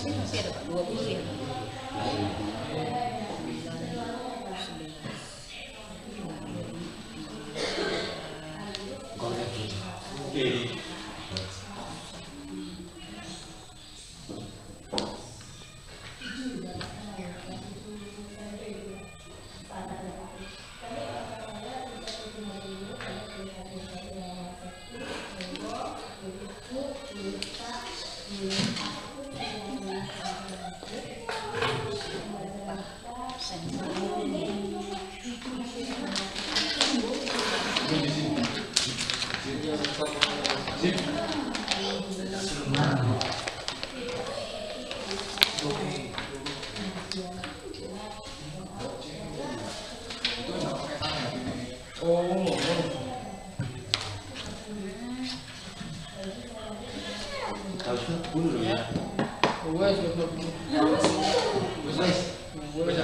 Ini masih ada Pak, 20 ya.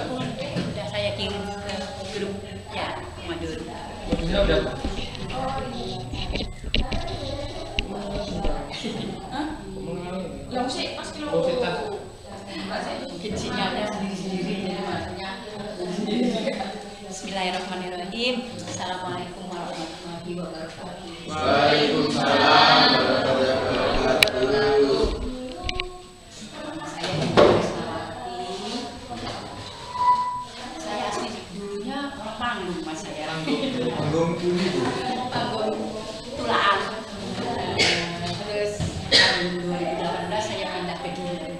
Udah saya kirim ke grup ya Madura. Yang sih pas kilo. Mungkin sinyalnya sendiri-sendiri jadi maksudnya sendiri. Bismillahirrahmanirrahim. Assalamualaikum warahmatullahi wabarakatuh. Waalaikumsalam warahmatullahi wabarakatuh. Saya Ismawati. Saya asli dulunya orang Panggung mas saya. Panggung Bumi Bu. Panggung Tulaan. Terus tahun 2018 saya pindah ke Dilem.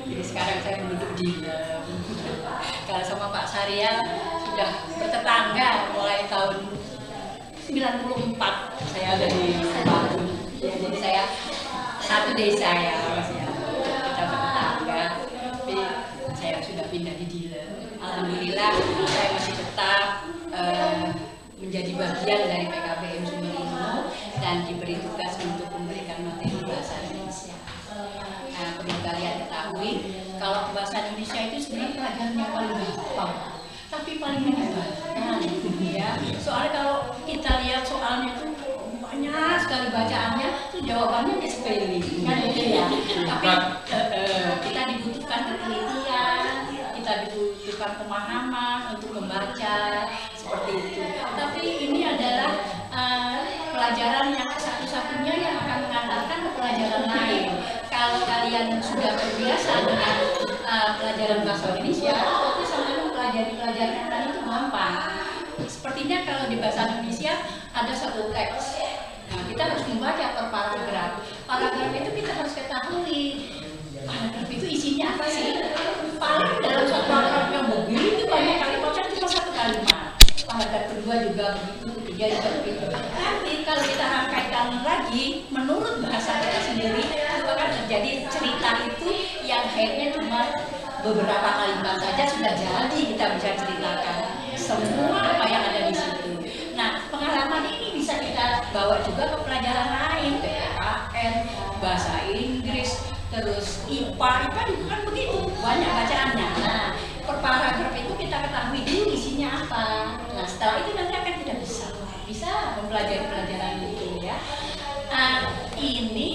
Jadi sekarang saya menduduk di Dilem. Kalau sama Pak Saryal sudah bertetangga mulai tahun 94 saya ada di Bandung. Ya, jadi saya satu desa ya mas ya. Kita bertetangga. Tapi saya sudah pindah di Dilem. Alhamdulillah saya masih tetap menjadi bagian dari PKBM Sumberimo dan diberi tugas untuk memberikan materi bahasa Indonesia. Nah, perlu kalian ketahui kalau bahasa Indonesia itu sebenarnya pelajaran yang paling gampang, tapi paling menyebalkan, ya. Soalnya kalau kita lihat soalnya itu banyak sekali bacaannya, itu jawabannya sepele, kan gitu ya. Tapi kita dibutuhkan ketelitian, kita dibutuhkan pemahaman untuk membaca seperti itu. Tapi ini adalah pelajaran yang satu-satunya yang akan mengantarkan ke pelajaran lain. Kalau kalian sudah terbiasa dengan pelajaran bahasa Indonesia, fokus sama mempelajari pelajaran yang lain itu gampang. Sepertinya kalau di bahasa Indonesia ada satu teks. Nah, kita harus membaca per paragraf. Paragraf itu kita harus ketahui. Paragraf itu isinya apa sih? Paling dalam satu paragraf yang begitu banyak kalimatnya cuma satu kalimat. Paragraf kedua juga begitu, ketiga juga begitu. Nanti kalau kita rangkaikan lagi, menurut bahasa kita sendiri, itu akan terjadi cerita itu yang akhirnya cuma beberapa kalimat saja sudah jadi kita bisa ceritakan semua apa yang ada di situ. Nah, pengalaman ini bisa kita bawa juga ke pelajaran lain, PPKN, bahasa Inggris, terus IPA juga kan begitu, banyak bacaannya. Nah, per paragraf itu kita ketahui dulu isinya apa. Nah, setelah itu nanti akan tidak bisa mempelajari pelajaran itu ya. Ini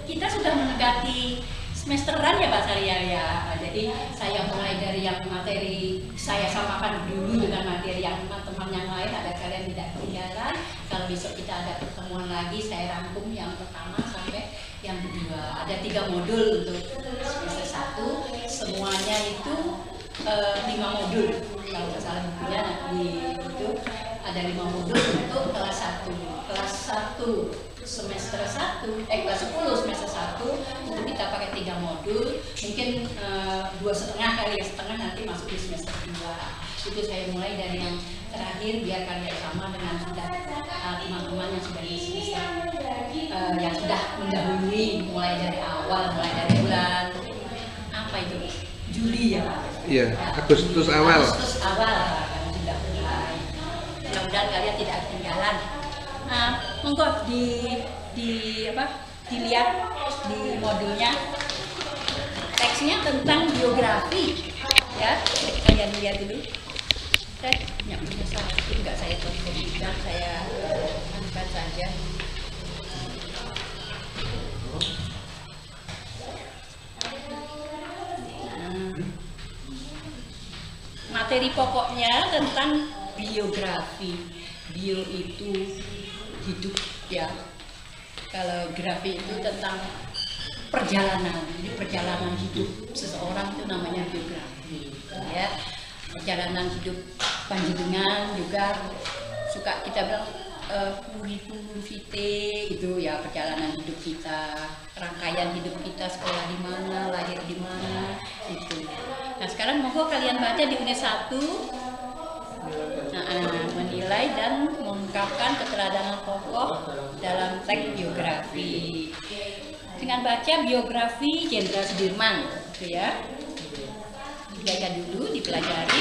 kita sudah mendekati semesteran ya Pak Saryal ya. Jadi saya mulai dari yang materi saya samakan dulu dengan materi yang teman-teman yang lain agar kalian tidak ketinggalan. Kalau besok kita ada pertemuan lagi, saya rangkum yang pertama sampai yang kedua. Ada 3 modul untuk semester 1. Semuanya itu 5 modul. Kalau nggak salah bukunya itu ada 5 modul untuk kelas 1. Kelas 1 semester 1, kelas 10 semester 1 itu kita pakai 3 modul, mungkin 2,5 kali ya, setengah nanti masuk di semester 2. Itu saya mulai dari yang terakhir biar kalian sama dengan sudah teman-teman yang sudah di semester yang sudah mendahului mulai dari awal, mulai dari bulan apa itu Juli ya Pak? Iya, Agustus awal. Agustus awal kami sudah mulai. Mudah-mudahan kalian tidak ketinggalan. Monggo dilihat di modulnya teksnya tentang biografi ya, kalian lihat dulu. Yang punya salah enggak saya tuliskan, saya anukan saja. materi pokoknya tentang biografi. Bio itu hidup ya. Kalau grafi itu tentang perjalanan. Jadi perjalanan hidup seseorang itu namanya biografi. Ya, perjalanan hidup panjenengan juga suka kita bilang kurikulum vitae itu ya, perjalanan hidup kita, rangkaian hidup kita, sekolah di mana, lahir di mana itu. Nah sekarang monggo kalian baca di unit 1. Menilai dan mengungkapkan keteladanan pokok dalam teks biografi. Dengan baca biografi Jenderal Sudirman, gitu ya. Dibaca dulu, dipelajari.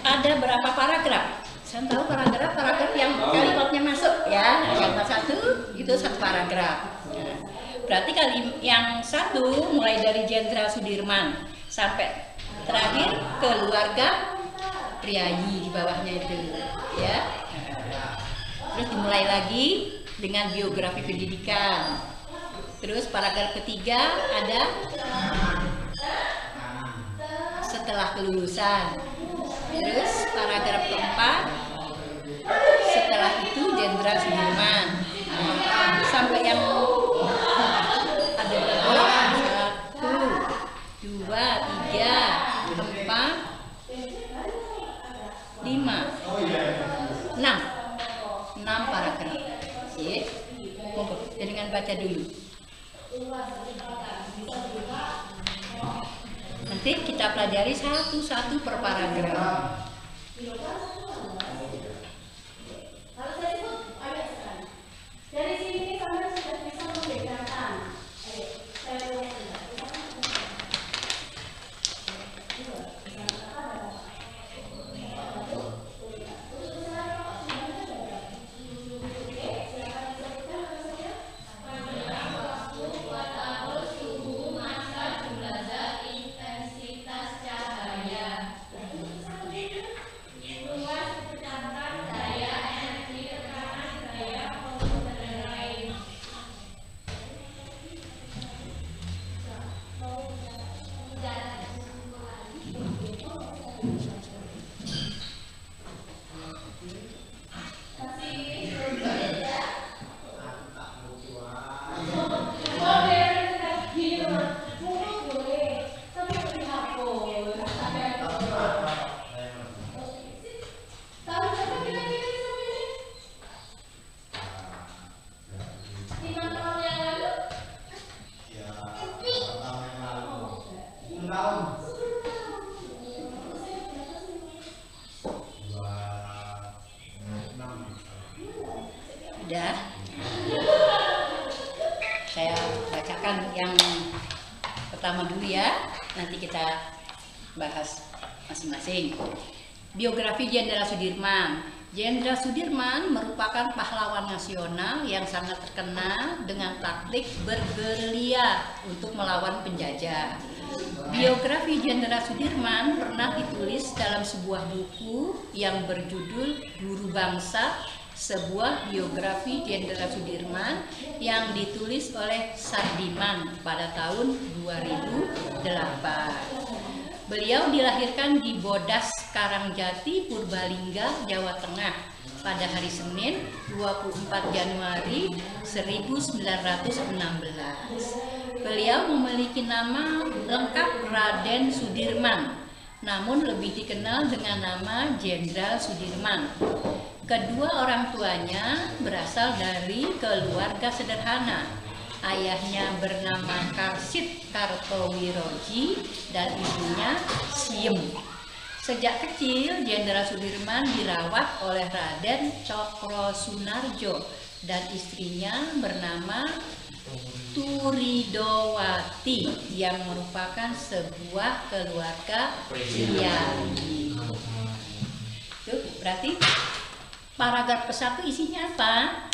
Ada berapa paragraf? Saya tahu paragraf yang kalimatnya masuk ya. Kalimat 1 itu 1 paragraf. Nah, berarti yang 1 mulai dari Jenderal Sudirman sampai terakhir keluarga Priayi di bawahnya itu ya. Terus dimulai lagi dengan biografi pendidikan. Terus paragraf ketiga ada setelah kelulusan. Terus paragraf keempat setelah itu Jenderal Sudirman. Sampai yang ada berapa? 1, 2, 3, 4, 5, 6 paragraf. Ya. Monggo, dengan baca dulu. Nanti kita pelajari satu-satu per paragraf. Dari sini kalian sudah bisa membedakan. Udah. Saya bacakan yang pertama dulu ya. Nanti kita bahas masing-masing. Biografi Jenderal Sudirman. Jenderal Sudirman merupakan pahlawan nasional yang sangat terkenal dengan taktik bergerilya untuk melawan penjajah. Biografi Jenderal Sudirman pernah ditulis dalam sebuah buku yang berjudul Guru Bangsa, sebuah biografi Jenderal Sudirman yang ditulis oleh Sardiman pada tahun 2008. Beliau dilahirkan di Bodas, Karangjati, Purbalingga, Jawa Tengah pada hari Senin 24 Januari 1916. Beliau memiliki nama lengkap Raden Sudirman, namun lebih dikenal dengan nama Jenderal Sudirman. Kedua orang tuanya berasal dari keluarga sederhana. Ayahnya bernama Karsit Kartowiroji dan ibunya Siem. Sejak kecil, Jenderal Sudirman dirawat oleh Raden Cokrosunarjo dan istrinya bernama Turidowati yang merupakan sebuah keluarga priayi. Tuh, berarti paragraf ke-1 isinya apa?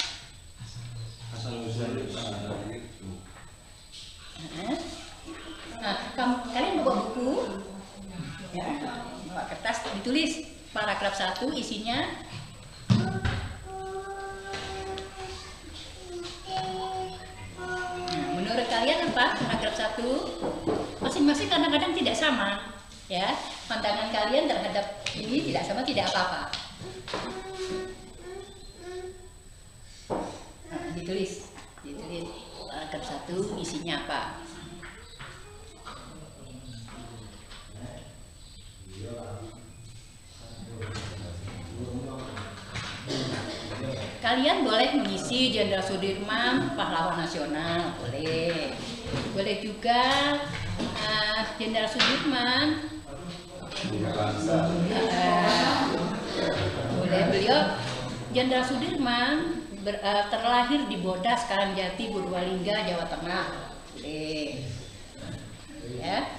Nah, kalian bawa buku, ya, bawa kertas, ditulis paragraf 1 isinya. Nah, menurut kalian apa paragraf 1? Masing-masing kadang-kadang tidak sama, Ya, pandangan kalian terhadap ini tidak sama, tidak apa-apa. Nah, ditulis paragraf 1 isinya apa. Kalian boleh mengisi Jenderal Sudirman pahlawan nasional, boleh. Boleh juga Jenderal Sudirman boleh, beliau Jenderal Sudirman terlahir di Bodas, Karangjati, Purbalingga, Jawa Tengah, boleh. Ya.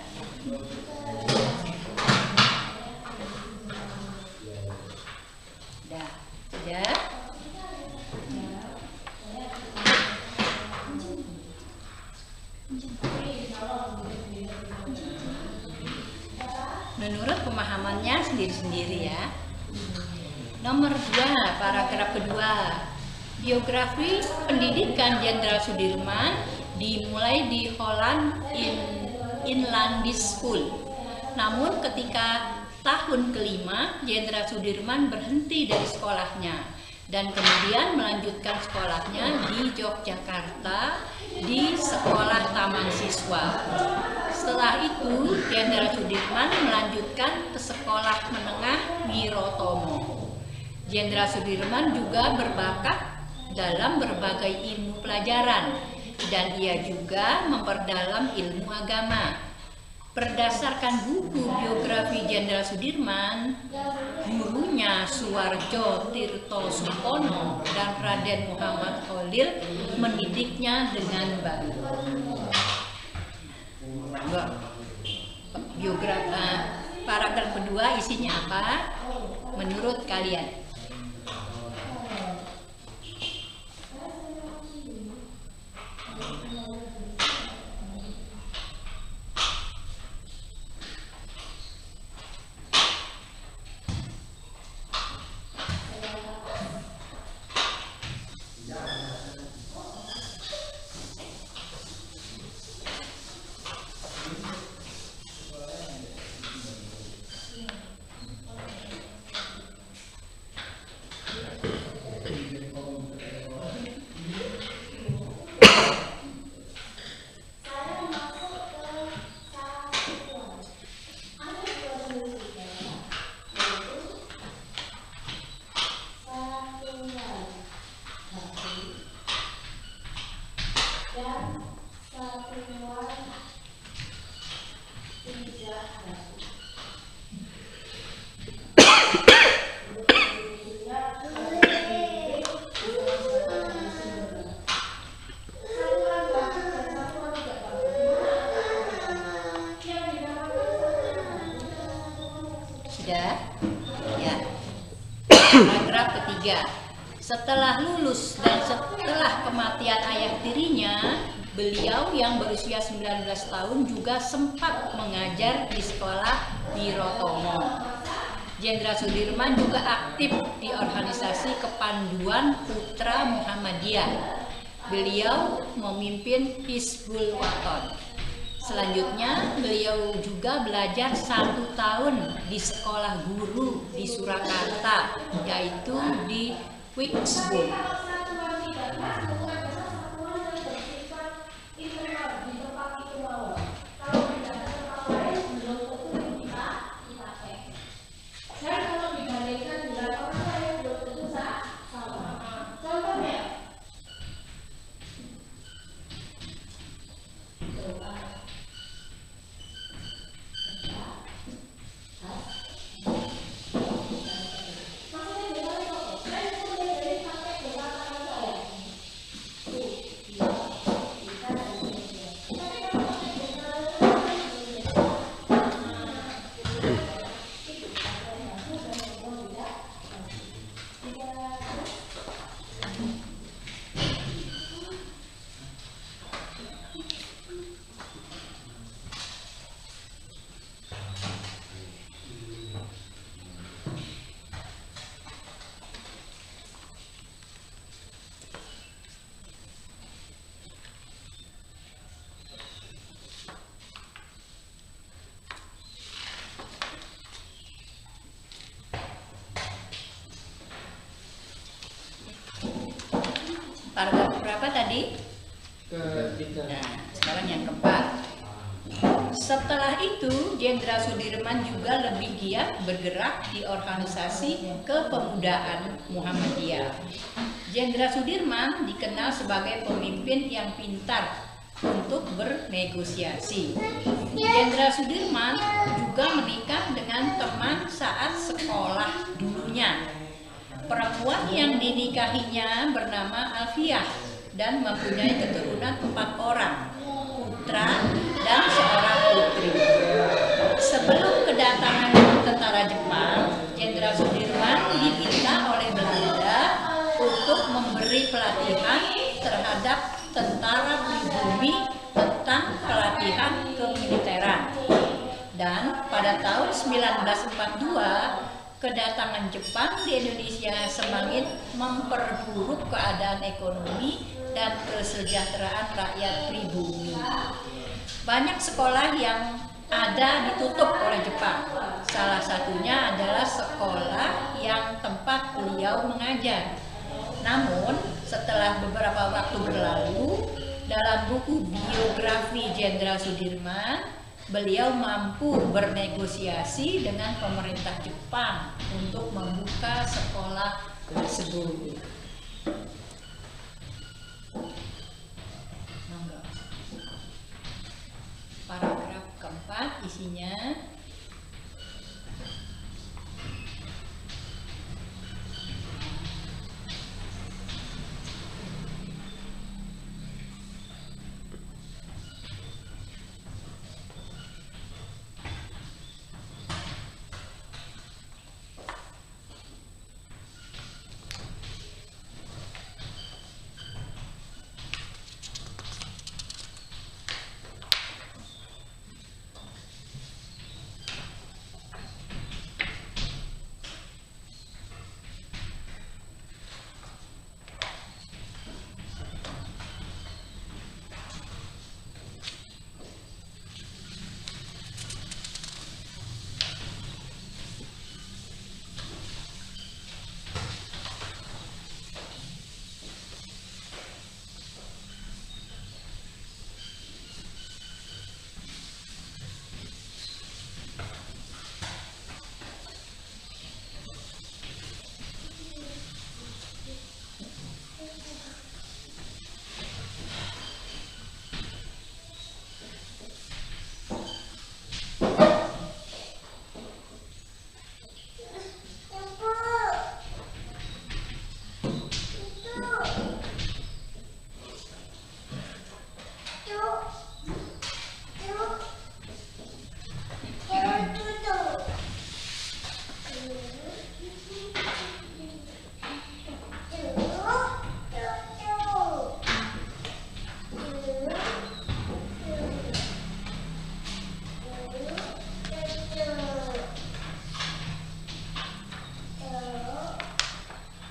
Sudah. Menurut pemahamannya sendiri-sendiri ya. Nomor 2, paragraf kedua. Biografi pendidikan Jenderal Sudirman dimulai di Holland Inlandis School. Namun ketika tahun kelima, Jenderal Sudirman berhenti dari sekolahnya dan kemudian melanjutkan sekolahnya di Yogyakarta di Sekolah Taman Siswa. Setelah itu, Jenderal Sudirman melanjutkan ke Sekolah Menengah Wirotomo. Jenderal Sudirman juga berbakat dalam berbagai ilmu pelajaran dan ia juga memperdalam ilmu agama. Berdasarkan buku biografi Jenderal Sudirman, gurunya Suwarjo Tirto Supono dan Raden Muhammad Khalil mendidiknya dengan baik. Biografi paragraf kedua isinya apa menurut kalian? Sudah? Ya. Paragraf ketiga. Setelah lulus dan setelah kematian ayah tirinya, beliau yang berusia 19 tahun juga sempat mengajar di Sekolah Wirotomo. Jenderal Sudirman juga aktif di organisasi Kepanduan Putra Muhammadiyah. Beliau memimpin Hizbul Waton. Selanjutnya, beliau juga belajar 1 tahun di sekolah guru di Surakarta, yaitu di Wiksburg. Nah, sekarang yang keempat. Setelah itu, Jenderal Sudirman juga lebih giat bergerak di organisasi kepemudaan Muhammadiyah. Jenderal Sudirman dikenal sebagai pemimpin yang pintar untuk bernegosiasi. Jenderal Sudirman juga menikah dengan teman saat sekolah dulunya. Perempuan yang dinikahinya bernama Alfiah dan mempunyai keturunan 4 orang, putra dan seorang putri. Sebelum kedatangan tentara Jepang, Jenderal Sudirman diminta oleh Belanda untuk memberi pelatihan terhadap tentara pribumi tentang pelatihan kemiliteran. Dan pada tahun 1942, kedatangan Jepang di Indonesia semakin memperburuk keadaan ekonomi dan kesejahteraan rakyat pribumi. Banyak sekolah yang ada ditutup oleh Jepang. Salah satunya adalah sekolah yang tempat beliau mengajar. Namun, setelah beberapa waktu berlalu, dalam buku biografi Jenderal Sudirman, beliau mampu bernegosiasi dengan pemerintah Jepang untuk membuka sekolah tersebut. Paragraf keempat isinya.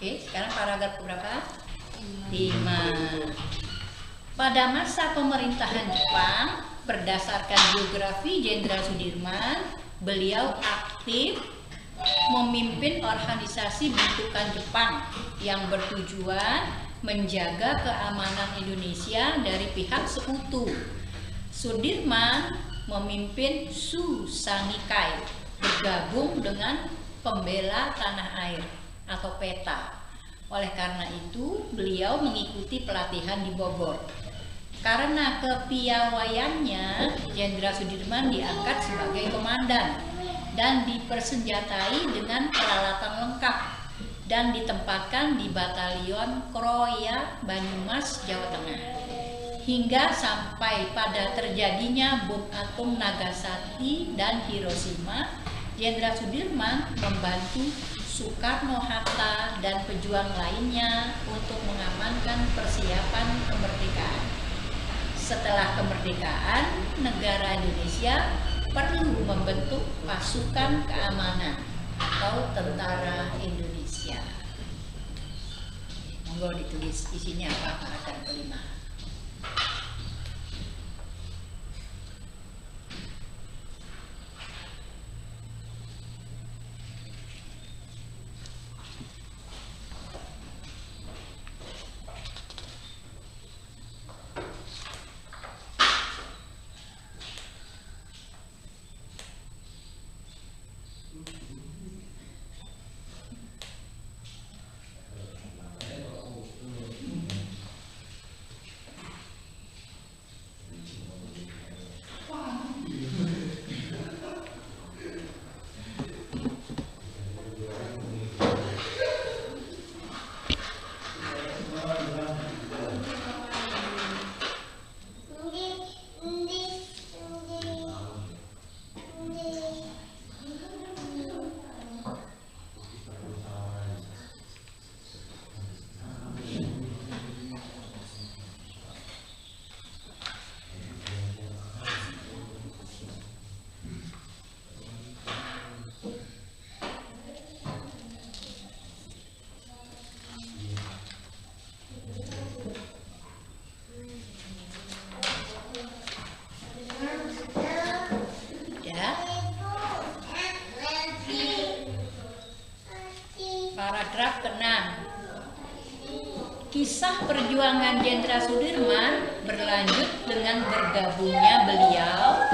Oke, sekarang paragraf berapa? 5. Pada masa pemerintahan Jepang, berdasarkan biografi Jenderal Sudirman, beliau aktif memimpin organisasi bentukan Jepang yang bertujuan menjaga keamanan Indonesia dari pihak sekutu. Sudirman memimpin Susanikai, bergabung dengan Pembela Tanah Air atau PETA. Oleh karena itu, beliau mengikuti pelatihan di Bogor. Karena kepiawaiannya, Jenderal Sudirman diangkat sebagai komandan dan dipersenjatai dengan peralatan lengkap dan ditempatkan di Batalion Kroya, Banyumas, Jawa Tengah. Hingga sampai pada terjadinya bom atom Nagasaki dan Hiroshima, Jenderal Sudirman membantu Soekarno-Hatta dan pejuang lainnya untuk mengamankan persiapan kemerdekaan. Setelah kemerdekaan, negara Indonesia perlu membentuk pasukan keamanan atau tentara Indonesia. Monggo ditulis isinya apa paragraf kelima. paragraf ke-6. Kisah perjuangan Jenderal Sudirman berlanjut dengan bergabungnya beliau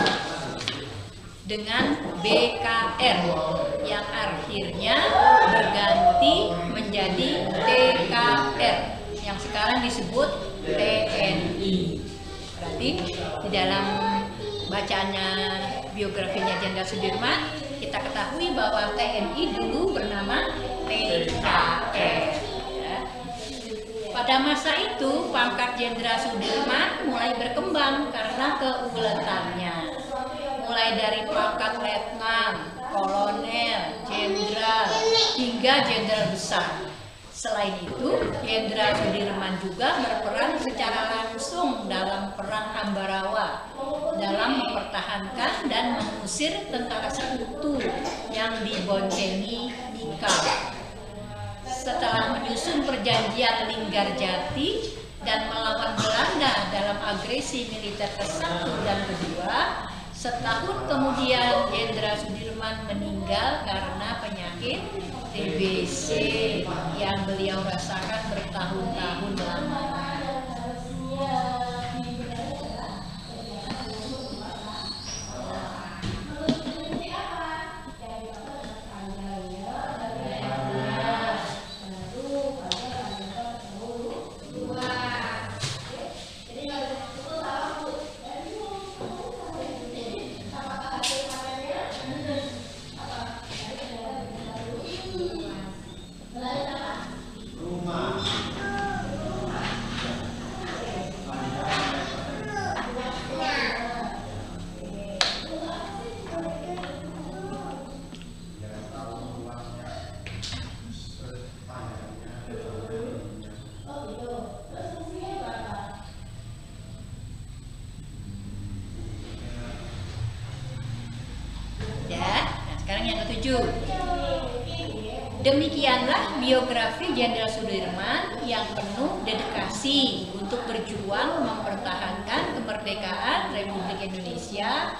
dengan BKR yang akhirnya berganti menjadi TKR yang sekarang disebut TNI. Berarti di dalam bacaannya biografinya Jenderal Sudirman kita ketahui bahwa TNI dulu bernama TKR. Pada masa itu, pangkat Jenderal Sudirman mulai berkembang karena keuletannya. Mulai dari pangkat letnan, kolonel, jenderal, hingga jenderal besar. Selain itu, Jenderal Sudirman juga berperan secara langsung dalam Perang Ambarawa dalam mempertahankan dan mengusir tentara sekutu yang diboncengi Nikah. Setelah menyusun perjanjian Linggarjati dan melawan Belanda dalam agresi militer ke-1 dan ke-2, setahun kemudian Jenderal Sudirman meninggal karena penyakit TBC yang beliau rasakan bertahun-tahun lamanya. Demikianlah biografi Jenderal Sudirman yang penuh dedikasi untuk berjuang mempertahankan kemerdekaan Republik Indonesia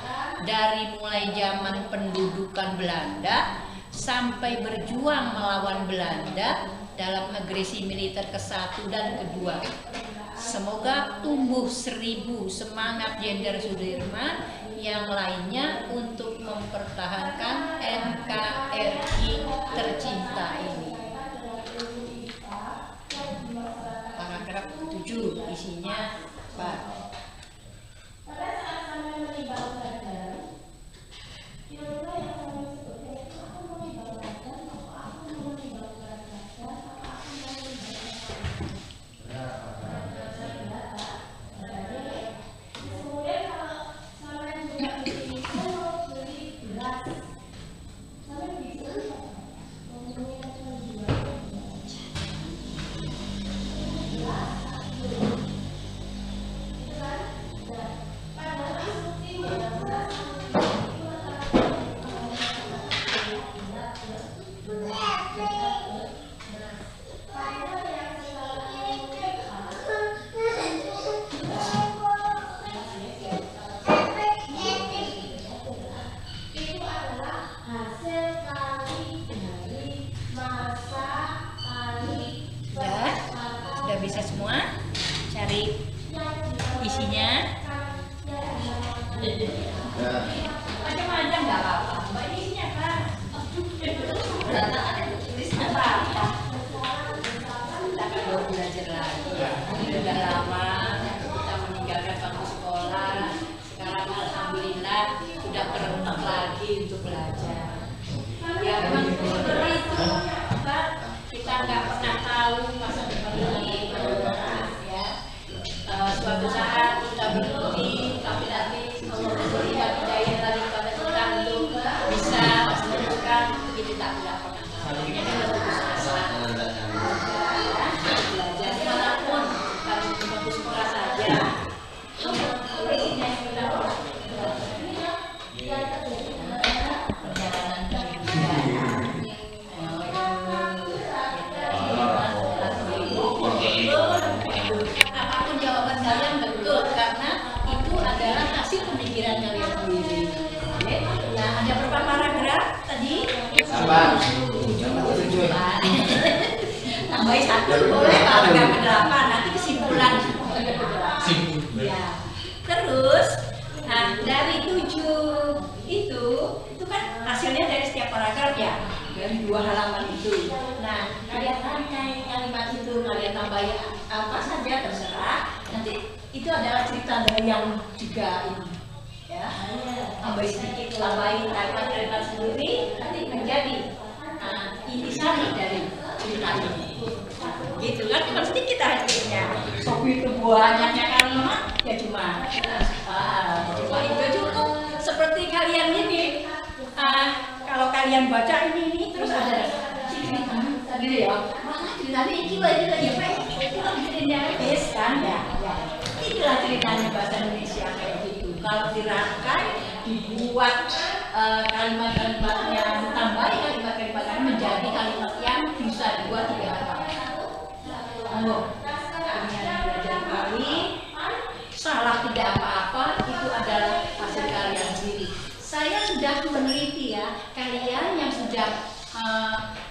dari mulai zaman pendudukan Belanda sampai berjuang melawan Belanda dalam agresi militer ke-1 dan ke-2. Semoga tumbuh 1000 semangat Jenderal Sudirman yang lainnya untuk mempertahankan NKRI tercinta ini. Paragraf 7 isinya Pak. Pada saat sampai meninggal badan, kira-kira yang saya sebutkan itu aku meninggal badan, atau aku meninggal badan, atau aku meninggal badan. Kemudian kalau sampai juga beli, saya mau beli beras, sampai bisa ngomongnya menjual beras. Sudah bisa semua cari isinya. Macam-macam nggak apa-apa. Mbak isinya apa? Data ada tulis apa? Kita kan belajar lagi. Sudah lama kita meninggalkan bangku sekolah. Sekarang alhamdulillah sudah kerentak lagi untuk belajar. Ya memang seperti itu. Kita nggak pernah tahu masa depan ini. Suatu saat kita berhenti, tapi nanti Allah memberikan hidayah lagi kepada kita untuk bisa menemukan ini tak pernah tahu. Ini adalah putus asa. Belajar dimanapun, kalau di bangku sekolah saja. Perjalanan apapun jawaban kalian betul karena itu adalah hasil pemikiran kalian sendiri. Oke? Nah, ada berapa paragraf tadi? 8. tambahin satu boleh kalau nggak ke-8 nanti kesimpulan ya. Terus dari 7 itu kan hasilnya dari setiap paragraf ya, dari 2 halaman itu. Nah kalian rangkai kalimat itu, kalian tambahin apa saja terserah, nanti itu adalah cerita dari yang juga ini ya, tambahin sedikit, tambahin kalimat-kalimat sendiri, nanti menjadi intisari dari cerita ini gitu kan. Cuma sedikit hasilnya, so itu banyaknya kalimat ya cuma itu cukup. Seperti kalian ini kalau kalian baca ini terus ada cerita gitu ya, malah ceritanya ini lagi ya film ceritanya habis kan ya, itulah ceritanya bahasa Indonesia kayak gitu. Kalau dirangkai, dibuat kalimat-kalimatnya, ditambahi kalimat-kalimatnya menjadi kalimat yang bisa dibuat 3 kata. Dengan belajar Bali, salah tidak apa-apa, itu adalah hasil kalian sendiri. Saya sudah meneliti ya, kalian yang sudah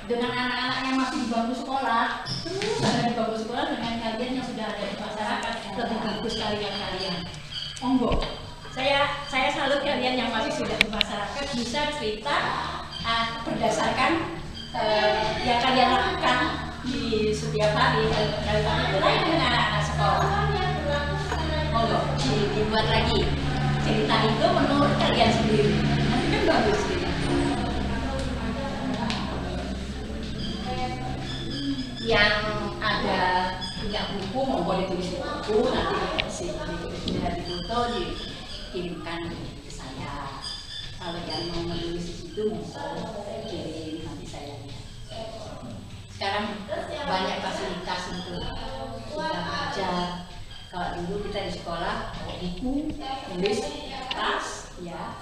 dengan anak-anak yang masih di bangku sekolah, terus ada di bangku sekolah dengan kalian yang sudah ada di masyarakat, lebih bagus kalian. Monggo. Saya salut kalian yang masih sudah di masyarakat bisa cerita berdasarkan yang kalian lakukan di setiap hari. Kalian itu lain dengan anak-anak sekolah. Monggo dibuat lagi cerita itu menurut kalian sendiri. Nanti kan bagus gitu. Yang ada punya buku monggo ditulis di buku, nanti di foto dikirimkan ke saya. Kalau yang mau menulis di situ monggo kirim, nanti saya lihat. Sekarang banyak fasilitas untuk kita baca. Kalau dulu kita di sekolah buku, tulis, kertas, ya